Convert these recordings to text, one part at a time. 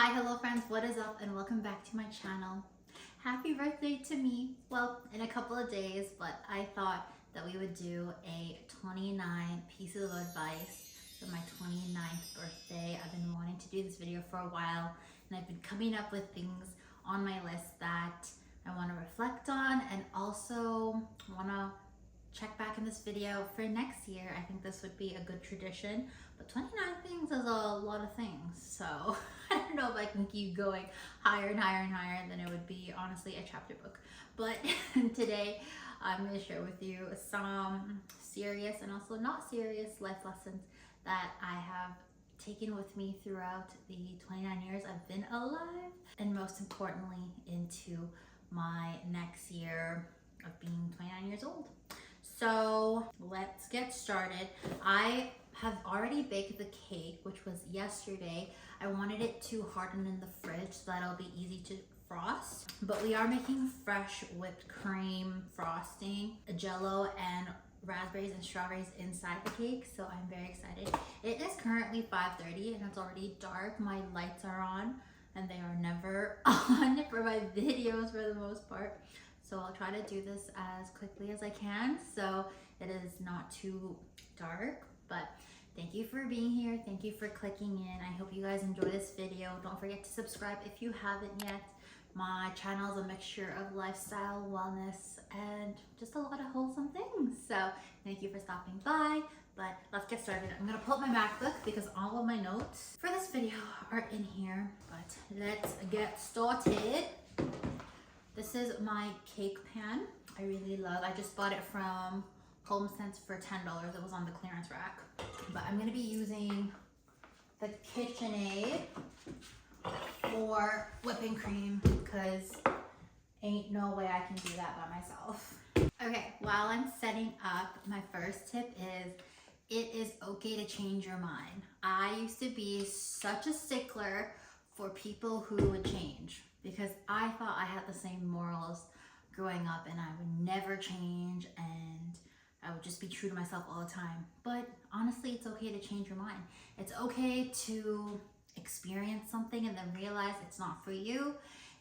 Hi, hello friends, what is up and welcome back to my channel. Happy birthday to me. Well, in a couple of days, but I thought that we would do a 29 pieces of advice for my 29th birthday. I've been wanting to do this video for a while and I've been coming up with things on my list that I want to reflect on and also want to check back in this video for next year. I think this would be a good tradition, but 29 things is a lot of things, so I don't know if I can keep going higher and higher and higher. Then it would be honestly a chapter book. But today I'm going to share with you some serious and also not serious life lessons that I have taken with me throughout the 29 years I've been alive, and most importantly into my next year of being 29 years old. So let's get started. I have already baked the cake, which was yesterday. I wanted it to harden in the fridge so that it'll be easy to frost. But we are making fresh whipped cream frosting, jello, and raspberries and strawberries inside the cake. So I'm very excited. It is currently 5:30 and it's already dark. My lights are on and they are never on for my videos for the most part. So I'll try to do this as quickly as I can so it is not too dark. But thank you for being here. Thank you for clicking in. I hope you guys enjoy this video. Don't forget to subscribe if you haven't yet. My channel is a mixture of lifestyle, wellness, and just a lot of wholesome things. So thank you for stopping by. But let's get started. I'm gonna pull up my MacBook because all of my notes for this video are in here. But let's get started. This is my cake pan. I really love. I just bought it from HomeSense for $10. It was on the clearance rack. But I'm gonna be using the KitchenAid for whipping cream because ain't no way I can do that by myself. Okay, while I'm setting up, my first tip is it is okay to change your mind. I used to be such a stickler for people who would change because I thought I had the same morals growing up and I would never change and I would just be true to myself all the time. But honestly, it's okay to change your mind. It's okay to experience something and then realize it's not for you.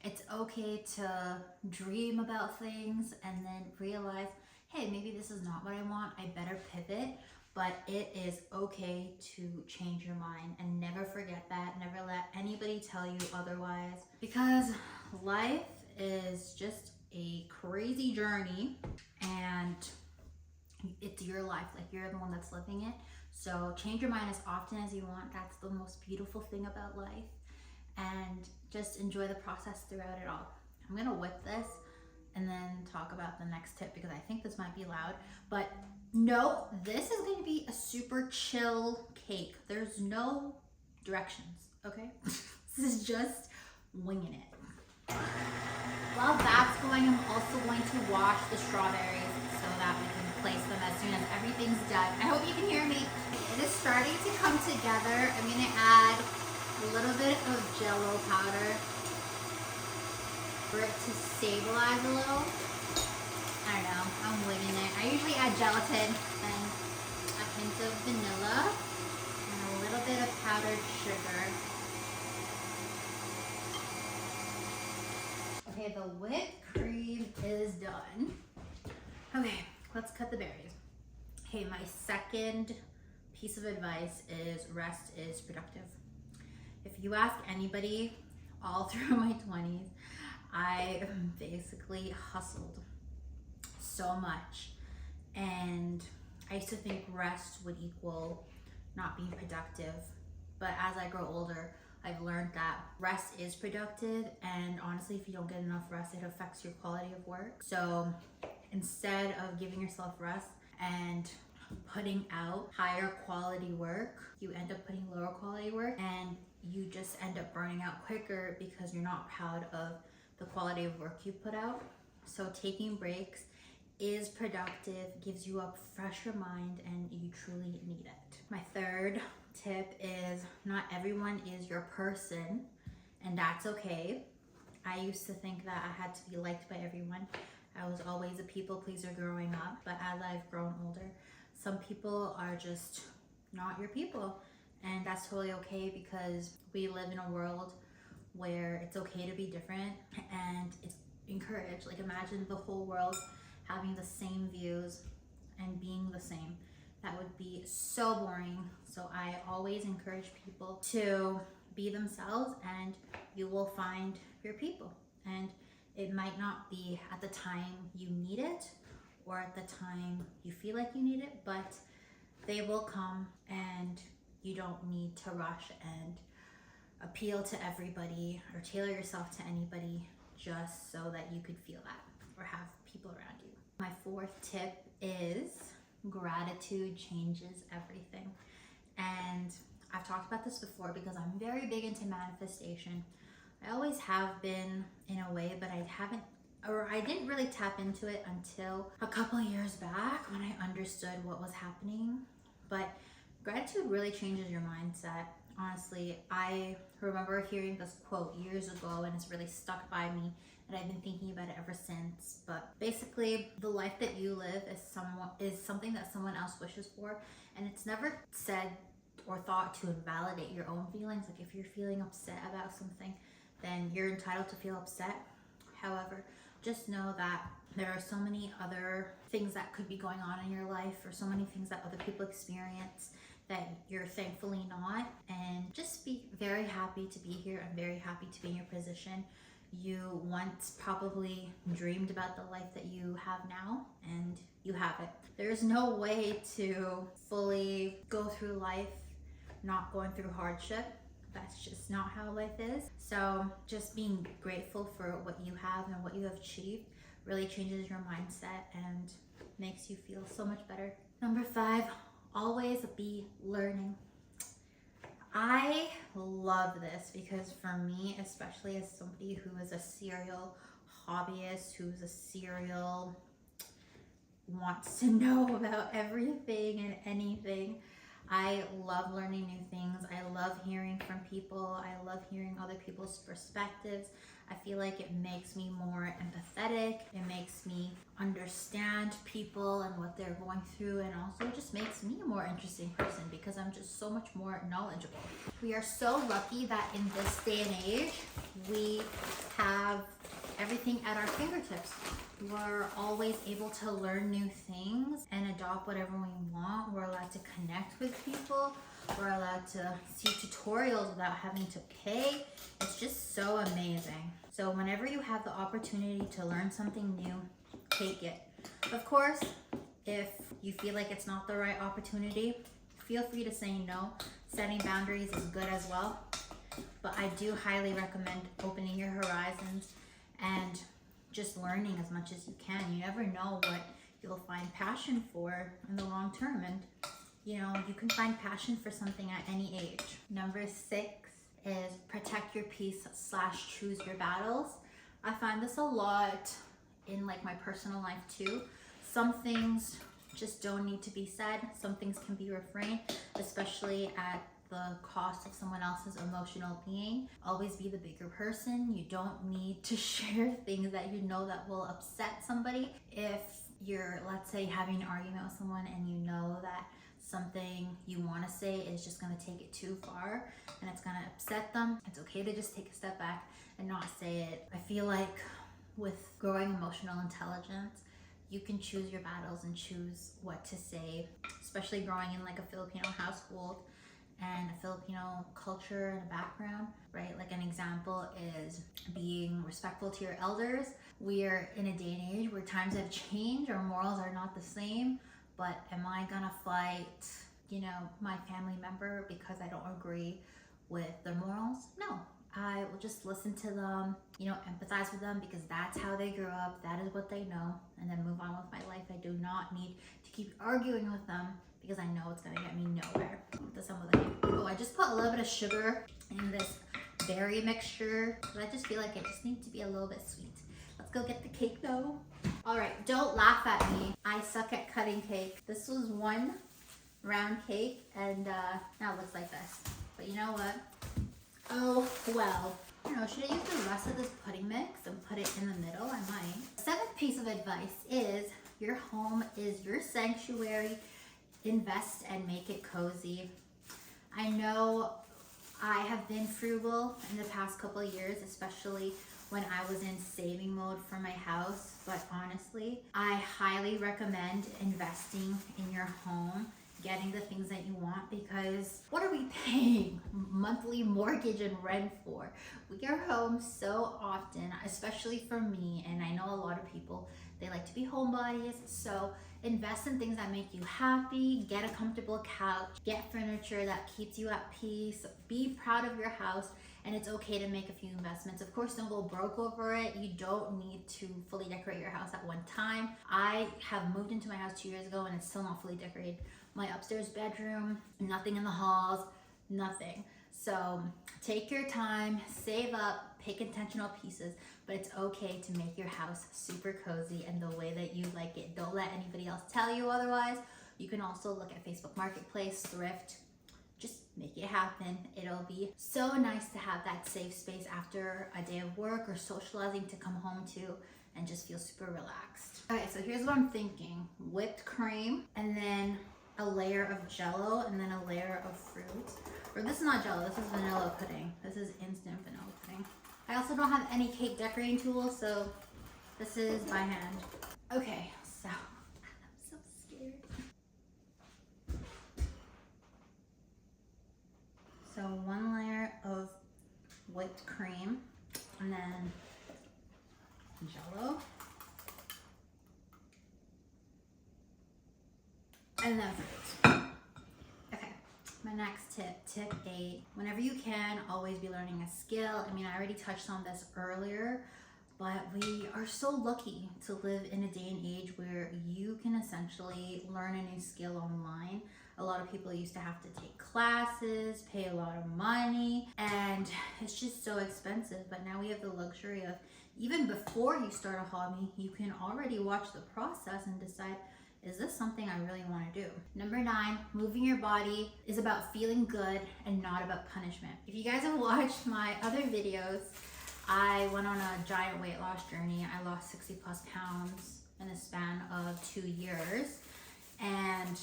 It's okay to dream about things and then realize, hey, maybe this is not what I want. I better pivot. But it is okay to change your mind and never forget that. Never let anybody tell you otherwise because life is just a crazy journey and it's your life. Like, you're the one that's living it. So change your mind as often as you want. That's the most beautiful thing about life. And just enjoy the process throughout it all. I'm gonna whip this and then talk about the next tip because I think this might be loud. But no, this is gonna be a super chill cake. There's no directions, okay? This is just winging it. While that's going, I'm also going to wash the strawberries so that we can place them as soon as everything's done. I hope you can hear me. It is starting to come together. I'm gonna add a little bit of jello powder for it to stabilize a little. I don't know, I'm winging it. I usually add gelatin and a hint of vanilla and a little bit of powdered sugar. Okay, the whipped cream is done. Okay, let's cut the berries. Okay, my second piece of advice is rest is productive. If you ask anybody all through my 20s, I basically hustled so much and I used to think rest would equal not being productive, but as I grow older I've learned that rest is productive, and honestly if you don't get enough rest it affects your quality of work. So instead of giving yourself rest and putting out higher quality work, you end up putting lower quality work and you just end up burning out quicker because you're not proud of the quality of work you put out. So taking breaks is productive, gives you a fresher mind, and you truly need it. My third tip is not everyone is your person, and that's okay. I used to think that I had to be liked by everyone. I was always a people pleaser growing up, but as I've grown older, some people are just not your people, and that's totally okay because we live in a world where it's okay to be different and it's encouraged. Like imagine the whole world having the same views and being the same. That would be so boring. So I always encourage people to be themselves, and you will find your people. And it might not be at the time you need it or at the time you feel like you need it, but they will come, and you don't need to rush and appeal to everybody or tailor yourself to anybody just so that you could feel that or have people around you. My fourth tip is gratitude changes everything. And I've talked about this before because I'm very big into manifestation. I always have been in a way, but I didn't really tap into it until a couple of years back when I understood what was happening. But gratitude really changes your mindset. Honestly, I remember hearing this quote years ago, and it's really stuck by me, and I've been thinking about it ever since. But basically, the life that you live is something that someone else wishes for, and it's never said or thought to invalidate your own feelings. Like if you're feeling upset about something, then you're entitled to feel upset. However, just know that there are so many other things that could be going on in your life, or so many things that other people experience that you're thankfully not. And just be very happy to be here. I'm very happy to be in your position. You once probably dreamed about the life that you have now, and you have it. There's no way to fully go through life not going through hardship. That's just not how life is. So just being grateful for what you have and what you have achieved really changes your mindset and makes you feel so much better. Number 5, always be learning. I love this because for me, especially as somebody who is a serial hobbyist, who's a serial wants to know about everything and anything, I love learning new things. I love hearing from people. I love hearing other people's perspectives. I feel like it makes me more empathetic. It makes me understand people and what they're going through, and also just makes me a more interesting person because I'm just so much more knowledgeable. We are so lucky that in this day and age, we have everything at our fingertips. We're always able to learn new things and adopt whatever we want. We're allowed to connect with people. We're allowed to see tutorials without having to pay. It's just so amazing. So whenever you have the opportunity to learn something new, take it. Of course, if you feel like it's not the right opportunity, feel free to say no. Setting boundaries is good as well. But I do highly recommend opening your horizons and just learning as much as you can. You never know what you'll find passion for in the long term, and you know, you can find passion for something at any age. Number 6 is protect your peace / choose your battles. I find this a lot in like my personal life too. Some things just don't need to be said. Some things can be refrained, especially at the cost of someone else's emotional being. Always be the bigger person. You don't need to share things that you know that will upset somebody. If you're, let's say, having an argument with someone and you know that something you want to say is just going to take it too far and it's going to upset them, it's okay to just take a step back and not say it. I feel like with growing emotional intelligence, you can choose your battles and choose what to say, especially growing in like a Filipino household and a Filipino culture and a background, right? Like an example is being respectful to your elders. We are in a day and age where times have changed, our morals are not the same, but am I gonna fight, you know, my family member because I don't agree with their morals? No. I will just listen to them, you know, empathize with them because that's how they grew up, that is what they know, and then move on with my life. I do not need to keep arguing with them because I know it's gonna get me nowhere. With some of the cake. Oh, I just put a little bit of sugar in this berry mixture because I just feel like it just needs to be a little bit sweet. Let's go get the cake though. All right, don't laugh at me. I suck at cutting cake. This was one round cake and now it looks like this. But you know what? Oh, well. I don't know, should I use the rest of this pudding mix and put it in the middle? I might. 7th piece of advice is your home is your sanctuary. Invest and make it cozy. I know I have been frugal in the past couple of years, especially when I was in saving mode for my house. But honestly, I highly recommend investing in your home, getting the things that you want, because what are we paying monthly mortgage and rent for? We are home so often, especially for me, and I know a lot of people, they like to be homebodies. So invest in things that make you happy, get a comfortable couch, get furniture that keeps you at peace, be proud of your house, and it's okay to make a few investments. Of course, don't go broke over it. You don't need to fully decorate your house at one time. I have moved into my house 2 years ago and it's still not fully decorated. My upstairs bedroom, nothing in the halls, nothing. So take your time, save up, pick intentional pieces, but it's okay to make your house super cozy and the way that you like it. Don't let anybody else tell you otherwise. You can also look at Facebook Marketplace, thrift, just make it happen. It'll be so nice to have that safe space after a day of work or socializing to come home to and just feel super relaxed. Okay, so here's what I'm thinking. Whipped cream and then a layer of jello and then a layer of fruit. Or this is not jello, this is vanilla pudding. This is instant vanilla pudding. I also don't have any cake decorating tools, so this is by hand. Okay, so I'm so scared. So one layer of whipped cream and then jello. And then fruit. Okay, my next tip 8. Whenever you can, always be learning a skill. I mean, I already touched on this earlier, but we are so lucky to live in a day and age where you can essentially learn a new skill online. A lot of people used to have to take classes, pay a lot of money, and it's just so expensive. But now we have the luxury of, even before you start a hobby, you can already watch the process and decide, is this something I really want to do? Number 9, moving your body is about feeling good and not about punishment. If you guys have watched my other videos, I went on a giant weight loss journey. I lost 60+ pounds in a span of 2 years. And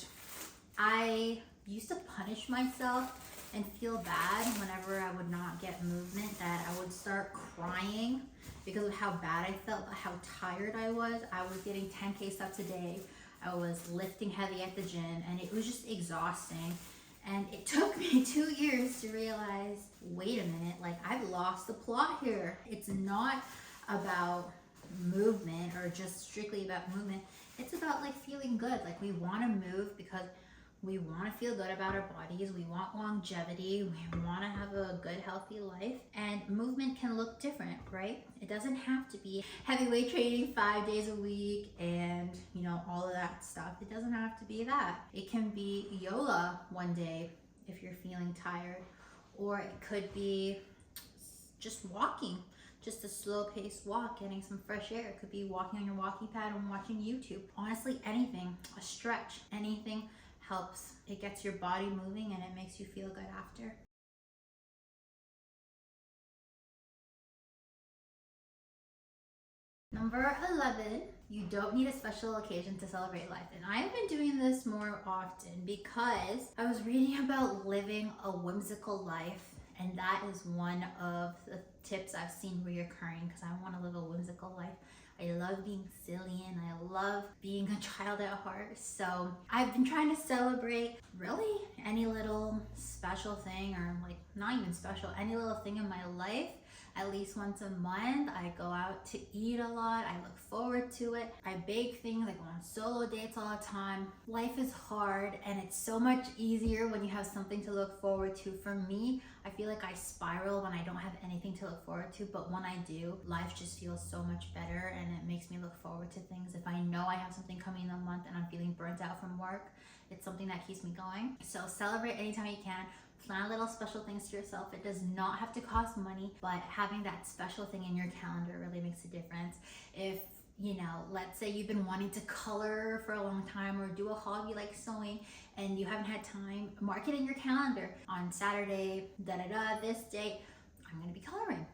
I used to punish myself and feel bad whenever I would not get movement, that I would start crying because of how bad I felt, how tired I was. I was getting 10K steps a day. I was lifting heavy at the gym and it was just exhausting. And it took me 2 years to realize, wait a minute, like I've lost the plot here. It's not about movement or just strictly about movement. It's about like feeling good. Like we want to move because we want to feel good about our bodies. We want longevity. We want to have a good, healthy life. And movement can look different, right? It doesn't have to be heavyweight training 5 days a week and, you know, all of that stuff. It doesn't have to be that. It can be yoga one day if you're feeling tired, or it could be just walking, just a slow paced walk, getting some fresh air. It could be walking on your walking pad and watching YouTube. Honestly, anything, a stretch, anything helps. It gets your body moving and it makes you feel good after. Number 11, you don't need a special occasion to celebrate life. And I have been doing this more often because I was reading about living a whimsical life, and that is one of the tips I've seen reoccurring because I want to live a whimsical life. I love being silly and I love being a child at heart. So I've been trying to celebrate really any little special thing, or like not even special, any little thing in my life. At least once a month. I go out to eat a lot. I look forward to it. I bake things. I go on solo dates all the time. Life is hard and it's so much easier when you have something to look forward to. For me, I feel like I spiral when I don't have anything to look forward to, but when I do, life just feels so much better and it makes me look forward to things. If I know I have something coming in a month and I'm feeling burnt out from work, it's something that keeps me going. So celebrate anytime you can. Plan little special things to yourself. It does not have to cost money, but having that special thing in your calendar really makes a difference. If, you know, let's say you've been wanting to color for a long time or do a hobby like sewing and you haven't had time, mark it in your calendar. On Saturday, this date, I'm gonna be coloring.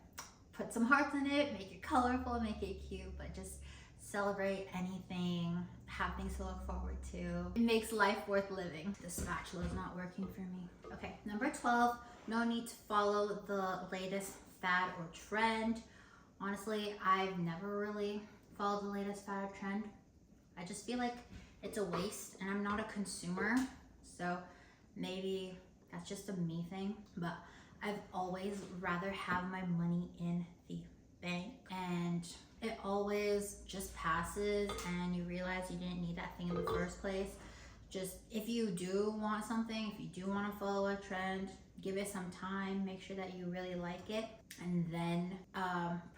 Put some hearts in it, make it colorful, make it cute, but just celebrate anything, have things to look forward to. It makes life worth living. The spatula is not working for me. Okay, number 12, No need to follow the latest fad or trend. Honestly, I've never really followed the latest fad or trend. I just feel like it's a waste and I'm not a consumer. So maybe that's just a me thing. But I've always rather have my money in the bank, and it always just passes and you realize you didn't need that thing in the first place. Just if you do want something, if you do want to follow a trend, give it some time, make sure that you really like it, and then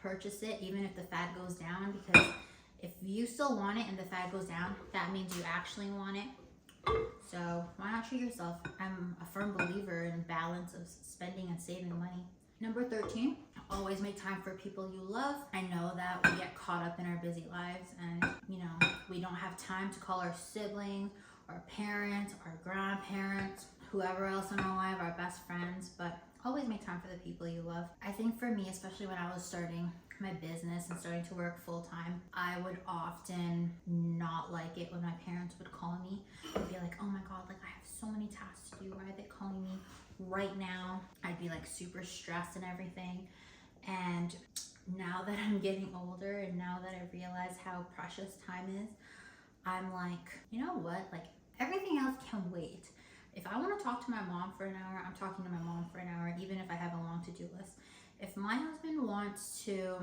purchase it even if the fad goes down, because if you still want it and the fad goes down, that means you actually want it. So why not treat yourself? I'm a firm believer in balance of spending and saving money. Number 13, always make time for people you love. I know that we get caught up in our busy lives and we don't have time to call our siblings, our parents, our grandparents, whoever else in our life, our best friends, but always make time for the people you love. I think for me, especially when I was starting my business and starting to work full time, I would often not like it when my parents would call me and be like, oh my God, like I have so many tasks to do. Why are they calling me right now? I'd be like super stressed and everything. And now that I'm getting older and now that I realize how precious time is, I'm like, you know what? Like everything else can wait. If I want to talk to my mom for an hour, I'm talking to my mom for an hour, even if I have a long to-do list. If my husband wants to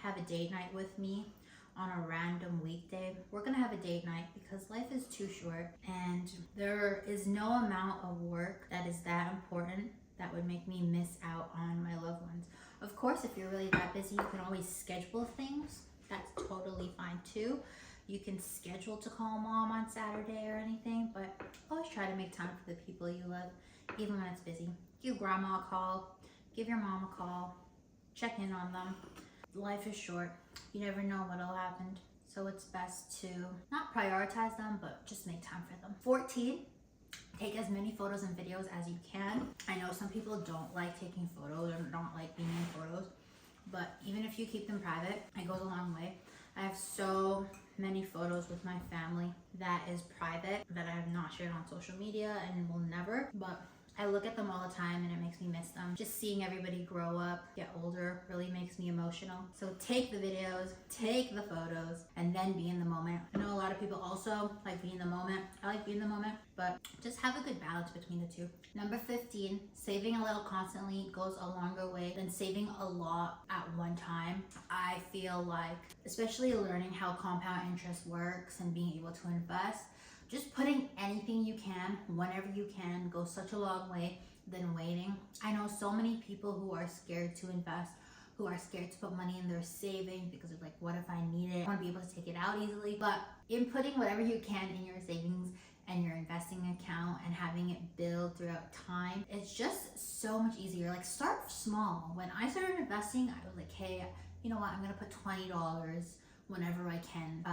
have a date night with me on a random weekday, we're gonna have a date night because life is too short and there is no amount of work that is that important that would make me miss out on my loved ones. Of course, if you're really that busy, you can always schedule things. That's totally fine too. You can schedule to call mom on Saturday or anything, but always try to make time for the people you love, even when it's busy. Give grandma a call, give your mom a call, check in on them. Life is short. You never know what'll happen. So it's best to not prioritize them, but just make time for them. 14, take as many photos and videos as you can. I know some people don't like taking photos or don't like being in photos, but even if you keep them private, it goes a long way. I have so many photos with my family that is private that I have not shared on social media and will never, but I look at them all the time and it makes me miss them. Just seeing everybody grow up, get older, really makes me emotional. So take the videos, take the photos, and then be in the moment. I know a lot of people also like being in the moment. I like being in the moment, but just have a good balance between the two. Number 15, saving a little constantly goes a longer way than saving a lot at one time. I feel like, especially learning how compound interest works and being able to invest, just putting anything you can, whenever you can, goes such a long way than waiting. I know so many people who are scared to invest, who are scared to put money in their savings because they're like, what if I need it? I want to be able to take it out easily. But in putting whatever you can in your savings and your investing account and having it build throughout time, it's just so much easier. Like start small. When I started investing, I was like, hey, you know what? I'm going to put $20 whenever I can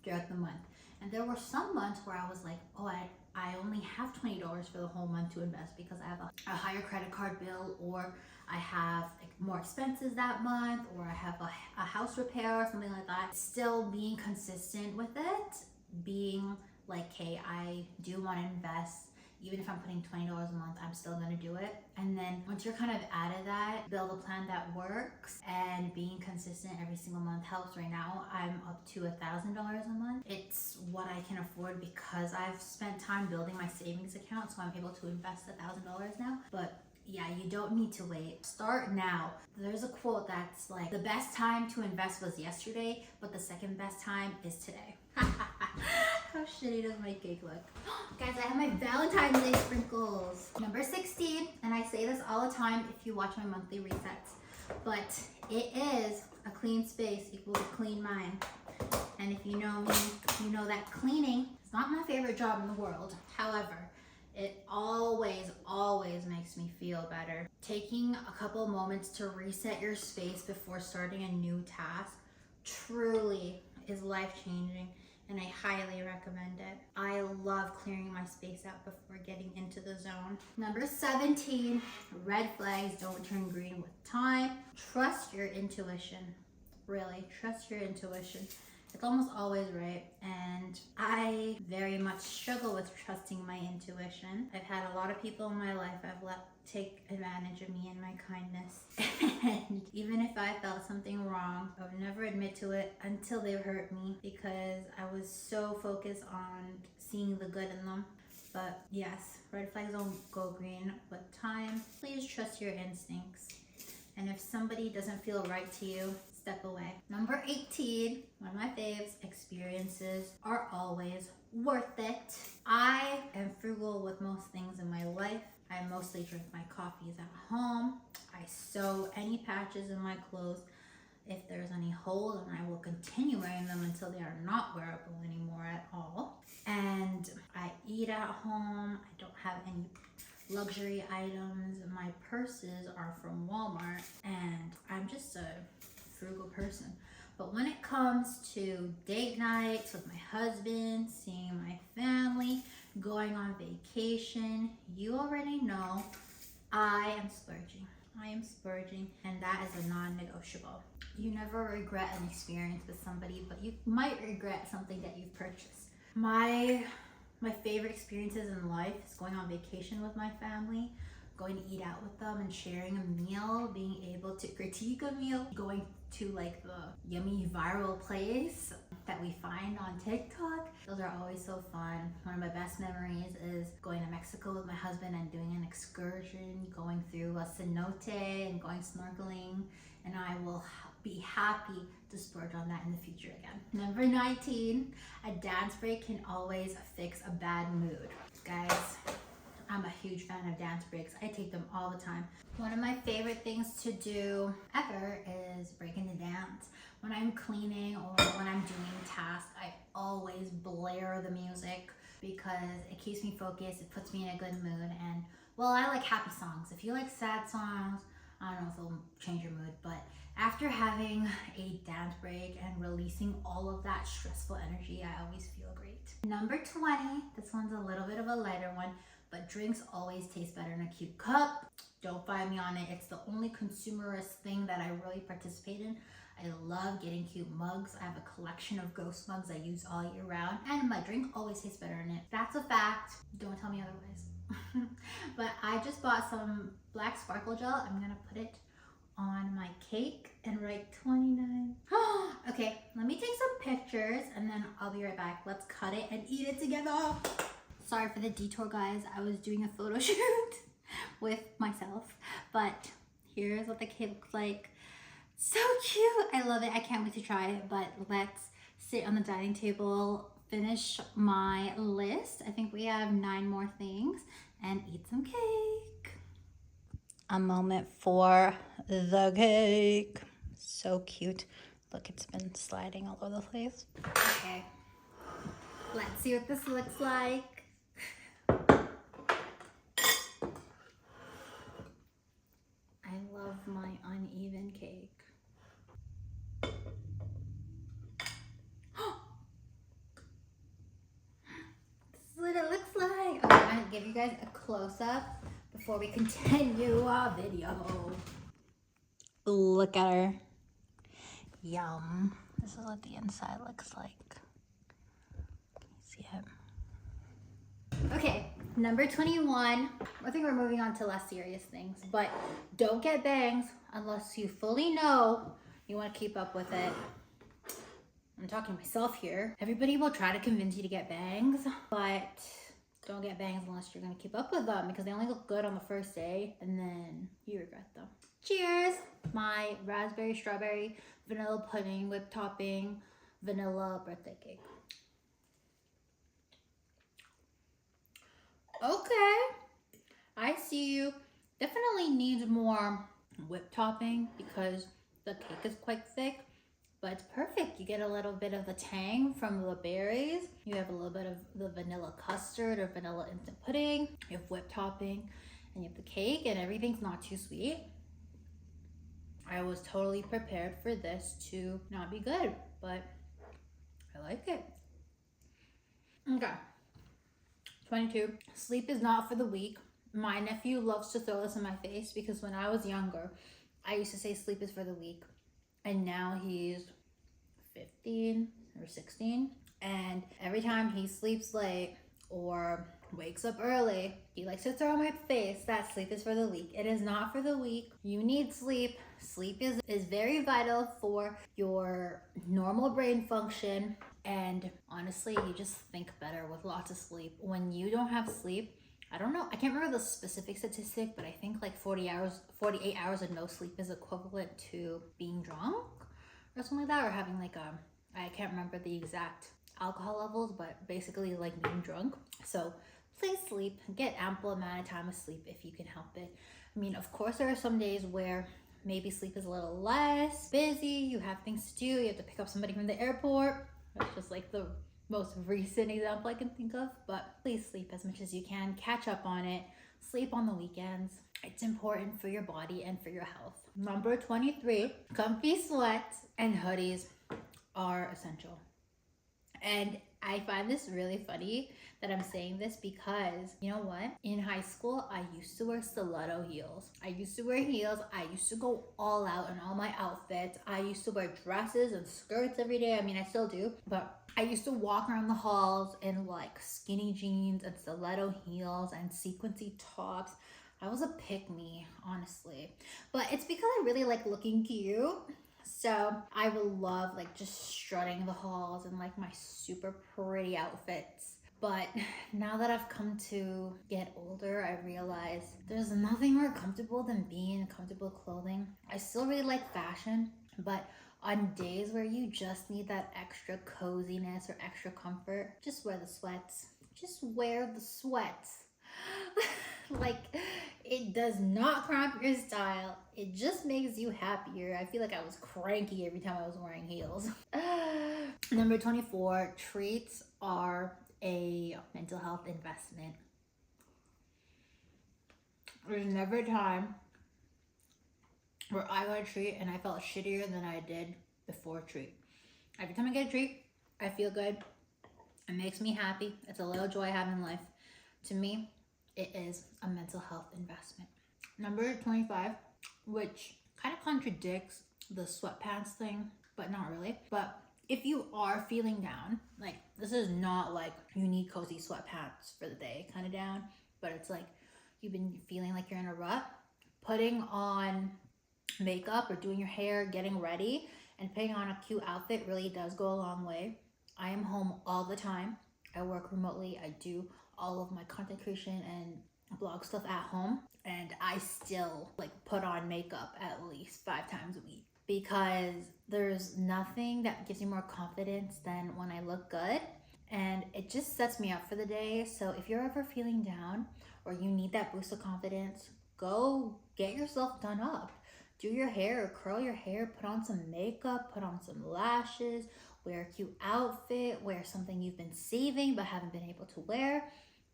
throughout the month. And there were some months where I was like, oh, I only have $20 for the whole month to invest because I have a higher credit card bill, or I have like more expenses that month, or I have a house repair or something like that. Still being consistent with it, being like, hey, I do want to invest. Even if I'm putting $20 a month, I'm still gonna do it. And then once you're kind of out of that, build a plan that works, and being consistent every single month helps. Right now, I'm up to $1,000 a month. It's what I can afford because I've spent time building my savings account, so I'm able to invest $1,000 now. But yeah, you don't need to wait. Start now. There's a quote that's like, the best time to invest was yesterday, but the second best time is today. How shitty does my cake look? Guys, I have my Valentine's Day sprinkles. Number 16, and I say this all the time if you watch my monthly resets, but it is a clean space equals a clean mind. And if you know me, you know that cleaning is not my favorite job in the world. However, it always makes me feel better. Taking a couple moments to reset your space before starting a new task truly is life-changing, and I highly recommend it. I love clearing my space out before getting into the zone. Number 17, red flags don't turn green with time. Trust your intuition. Really, trust your intuition. It's almost always right, and I very much struggle with trusting my intuition. I've had a lot of people in my life I've let take advantage of me and my kindness. And even if I felt something wrong, I would never admit to it until they hurt me, because I was so focused on seeing the good in them. But yes, red flags don't go green with time. Please trust your instincts. And if somebody doesn't feel right to you, step away. Number 18, one of my faves, experiences are always worth it. I am frugal with most things in my life. I mostly drink my coffees at home. I sew any patches in my clothes. If there's any holes, and I will continue wearing them until they are not wearable anymore at all. And I eat at home. I don't have any luxury items. My purses are from Walmart, and I'm just a frugal person. But when it comes to date nights with my husband, seeing my family, going on vacation, you already know I am splurging. I am splurging, and that is a non-negotiable. You never regret an experience with somebody, but you might regret something that you've purchased. My favorite experiences in life is going on vacation with my family, going to eat out with them and sharing a meal, being able to critique a meal, going to like the yummy viral place that we find on TikTok. Those are always so fun. One of my best memories is going to Mexico with my husband and doing an excursion, going through a cenote and going snorkeling, and I will be happy to splurge on that in the future again. Number 19, a dance break can always fix a bad mood. Guys, I'm a huge fan of dance breaks. I take them all the time. One of my favorite things to do ever is breaking the dance. When I'm cleaning or when I'm doing tasks, I always blare the music because it keeps me focused, it puts me in a good mood, and well, I like happy songs. If you like sad songs, I don't know if it'll change your mood, but after having a dance break and releasing all of that stressful energy, I always feel great. Number 20, this one's a little bit of a lighter one, but drinks always taste better in a cute cup. Don't fight me on it. It's the only consumerist thing that I really participate in. I love getting cute mugs. I have a collection of ghost mugs I use all year round, and my drink always tastes better in it. That's a fact. Don't tell me otherwise. But I just bought some black sparkle gel. I'm gonna put it on my cake and write 29. Okay, let me take some pictures and then I'll be right back. Let's cut it and eat it together. Sorry for the detour, guys. I was doing a photo shoot with myself, but here's what the cake looks like. So cute. I love it. I can't wait to try it, but let's sit on the dining table, finish my list. I think we have 9 more things, and eat some cake. A moment for the cake. So cute. Look, it's been sliding all over the place. Okay, let's see what this looks like. I love my uneven cake. This is what it looks like. Okay, I'm gonna give you guys a close-up before we continue our video. Look at her. Yum. This is what the inside looks like. Can you see it? Okay, number 21. I think we're moving on to less serious things, but don't get bangs unless you fully know you want to keep up with it. I'm talking to myself here. Everybody will try to convince you to get bangs, but don't get bangs unless you're going to keep up with them, because they only look good on the first day and then you regret them. Cheers! My raspberry, strawberry, vanilla pudding with topping, vanilla birthday cake. Okay, I see you. Definitely needs more whipped topping because the cake is quite thick, but it's perfect. You get a little bit of the tang from the berries. You have a little bit of the vanilla custard or vanilla instant pudding. You have whipped topping and you have the cake, and everything's not too sweet. I was totally prepared for this to not be good, but I like it. Okay. 22. Sleep is not for the weak. My nephew loves to throw this in my face because when I was younger, I used to say sleep is for the weak. And now he's 15 or 16. And every time he sleeps late or wakes up early. He likes to throw in my face that sleep is for the weak. It is not for the weak. You need sleep. Sleep is very vital for your normal brain function. And honestly, you just think better with lots of sleep. When you don't have sleep, I don't know, I can't remember the specific statistic, but I think like 48 hours of no sleep is equivalent to being drunk or something like that, or having like I can't remember the exact alcohol levels, but basically like being drunk. So please sleep, get ample amount of time of sleep if you can help it. I mean, of course, there are some days where maybe sleep is a little less busy, you have things to do, you have to pick up somebody from the airport. That's just like the most recent example I can think of, but please sleep as much as you can, catch up on it, sleep on the weekends. It's important for your body and for your health. Number 23, comfy sweats and hoodies are essential. And I find this really funny that I'm saying this because, you know what? In high school, I used to wear stiletto heels. I used to wear heels. I used to go all out in all my outfits. I used to wear dresses and skirts every day. I mean, I still do, but I used to walk around the halls in like skinny jeans and stiletto heels and sequincy tops. I was a pick-me, honestly. But it's because I really like looking cute. So I would love like just strutting the halls in like my super pretty outfits. But now that I've come to get older, I realize there's nothing more comfortable than being in comfortable clothing. I still really like fashion, but on days where you just need that extra coziness or extra comfort, just wear the sweats. Just wear the sweats. Like, it does not cramp your style. It just makes you happier. I feel like I was cranky every time I was wearing heels. Number 24, treats are a mental health investment. There's never a time where I got a treat and I felt shittier than I did before a treat. Every time I get a treat, I feel good. It makes me happy. It's a little joy I have in life. To me, it is a mental health investment. Number 25, which kind of contradicts the sweatpants thing, but not really. But if you are feeling down, like this is not like you need cozy sweatpants for the day kind of down, but it's like you've been feeling like you're in a rut, putting on makeup or doing your hair, getting ready, and putting on a cute outfit really does go a long way. I am home all the time. I work remotely. I do all of my content creation and blog stuff at home, and I still like put on makeup at least 5 times a week because there's nothing that gives me more confidence than when I look good, and it just sets me up for the day. So if you're ever feeling down or you need that boost of confidence, go get yourself done up. Do your hair, curl your hair, put on some makeup, put on some lashes, wear a cute outfit, wear something you've been saving but haven't been able to wear.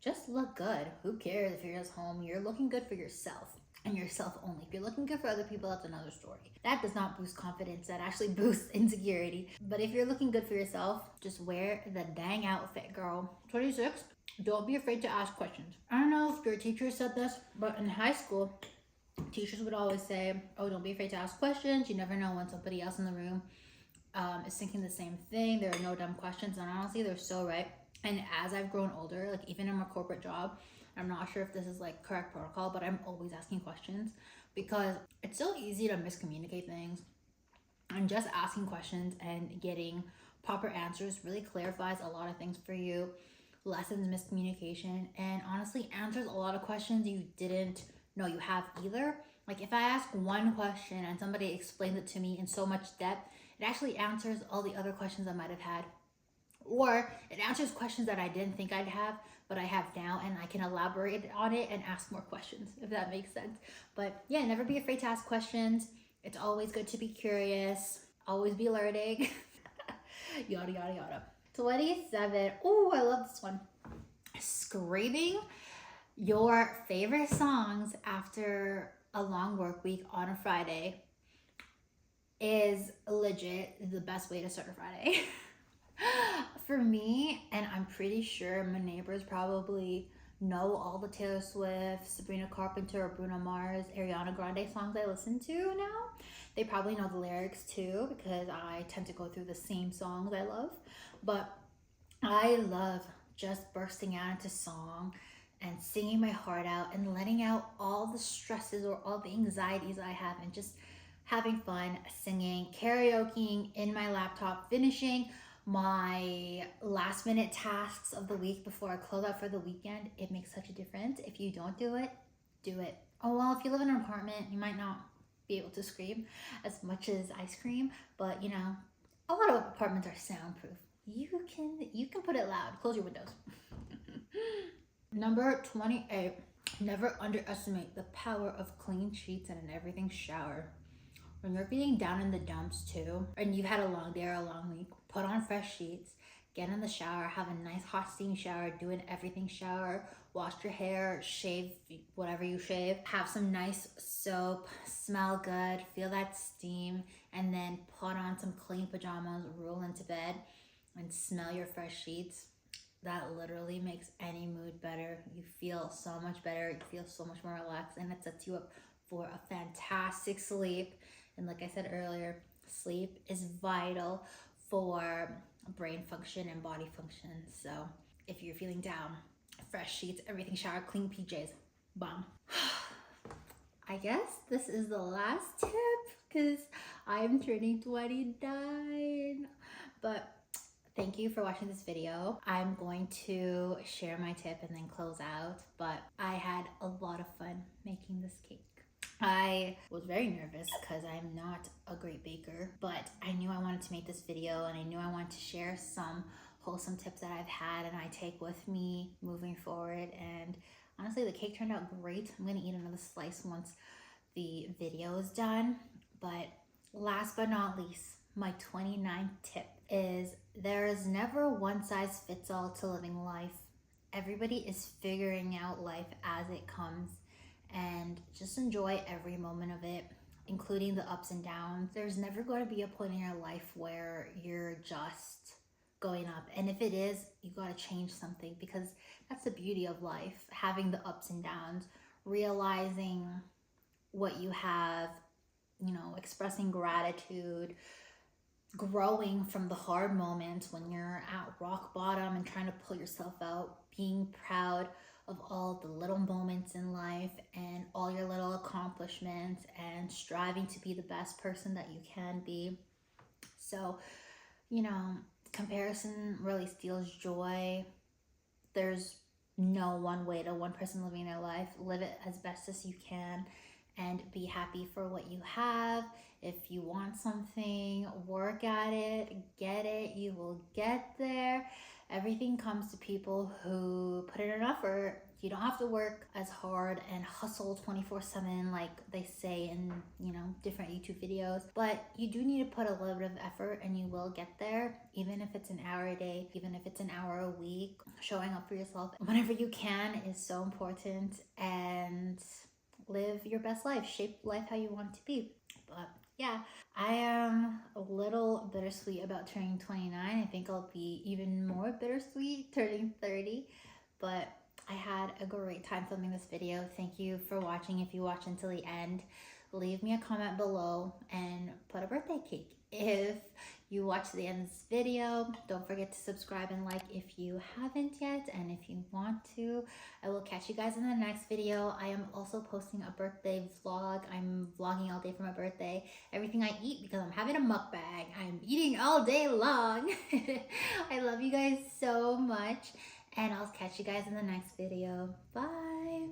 Just look good. Who cares if you're just home? You're looking good for yourself and yourself only. If you're looking good for other people, that's another story. That does not boost confidence. That actually boosts insecurity. But if you're looking good for yourself, just wear the dang outfit, girl. 26, don't be afraid to ask questions. I don't know if your teacher said this, but in high school, teachers would always say, oh, don't be afraid to ask questions. You never know when somebody else in the room is thinking the same thing. There are no dumb questions. And honestly, they're so right. And as I've grown older, like even in my corporate job, I'm not sure if this is like correct protocol, but I'm always asking questions because it's so easy to miscommunicate things. And just asking questions and getting proper answers really clarifies a lot of things for you, lessens miscommunication, and honestly answers a lot of questions you didn't know you have either. Like if I ask one question and somebody explains it to me in so much depth, it actually answers all the other questions I might have had. Or it answers questions that I didn't think I'd have, but I have now, and I can elaborate on it and ask more questions, if that makes sense. But yeah, never be afraid to ask questions. It's always good to be curious. Always be learning. Yada, yada, yada. 27. Oh, I love this one. Screaming your favorite songs after a long work week on a Friday is legit the best way to start a Friday. For me, and I'm pretty sure my neighbors probably know all the Taylor Swift, Sabrina Carpenter, or Bruno Mars, Ariana Grande songs I listen to now. They probably know the lyrics too because I tend to go through the same songs I love. But I love just bursting out into song, and singing my heart out and letting out all the stresses or all the anxieties I have, and just having fun, singing, karaokeing in my laptop, finishing my last minute tasks of the week before I close out for the weekend. It makes such a difference. If you don't do it, do it. Oh, well, if you live in an apartment, you might not be able to scream as much as I scream, but you know, a lot of apartments are soundproof. You can put it loud. Close your windows. Number 28, never underestimate the power of clean sheets and an everything shower. When you're feeling down in the dumps too, and you've had a long day or a long week, put on fresh sheets, get in the shower, have a nice hot steam shower, do an everything shower, wash your hair, shave whatever you shave, have some nice soap, smell good, feel that steam, and then put on some clean pajamas, roll into bed, and smell your fresh sheets. That literally makes any mood better. You feel so much better, you feel so much more relaxed, and it sets you up for a fantastic sleep. And like I said earlier, sleep is vital for brain function and body function. So if you're feeling down, fresh sheets, everything shower, clean PJs, bomb. I guess this is the last tip because I'm turning 29. But thank you for watching this video. I'm going to share my tip and then close out, but I had a lot of fun making this cake. I was very nervous because I'm not a great baker, but I knew I wanted to make this video and I knew I wanted to share some wholesome tips that I've had and I take with me moving forward. And honestly, the cake turned out great. I'm gonna eat another slice once the video is done. But last but not least, my 29th tip is there is never one size fits all to living life. Everybody is figuring out life as it comes. And just enjoy every moment of it, including the ups and downs. There's never going to be a point in your life where you're just going up. And if it is, you got to change something, because that's the beauty of life, having the ups and downs, realizing what you have, you know, expressing gratitude, growing from the hard moments when you're at rock bottom and trying to pull yourself out, being proud of all the little moments in life and all your little accomplishments, and striving to be the best person that you can be. So, you know, comparison really steals joy. There's no one way to one person living their life. Live it as best as you can and be happy for what you have. If you want something, work at it, get it, you will get there. Everything comes to people who put in an effort. You don't have to work as hard and hustle 24/7 like they say in, you know, different YouTube videos, but you do need to put a little bit of effort and you will get there, even if it's an hour a day, even if it's an hour a week. Showing up for yourself whenever you can is so important, and live your best life, shape life how you want it to be. But yeah, I am a little bittersweet about turning 29. I think I'll be even more bittersweet turning 30, but I had a great time filming this video. Thank you for watching. If you watch until the end, leave me a comment below and put a birthday cake. If you watch the end of this video, don't forget to subscribe and like if you haven't yet, and if you want to. I will catch you guys in the next video. I am also posting a birthday vlog. I'm vlogging all day for my birthday. Everything I eat, because I'm having a mukbang. I'm eating all day long. I love you guys so much, and I'll catch you guys in the next video. Bye.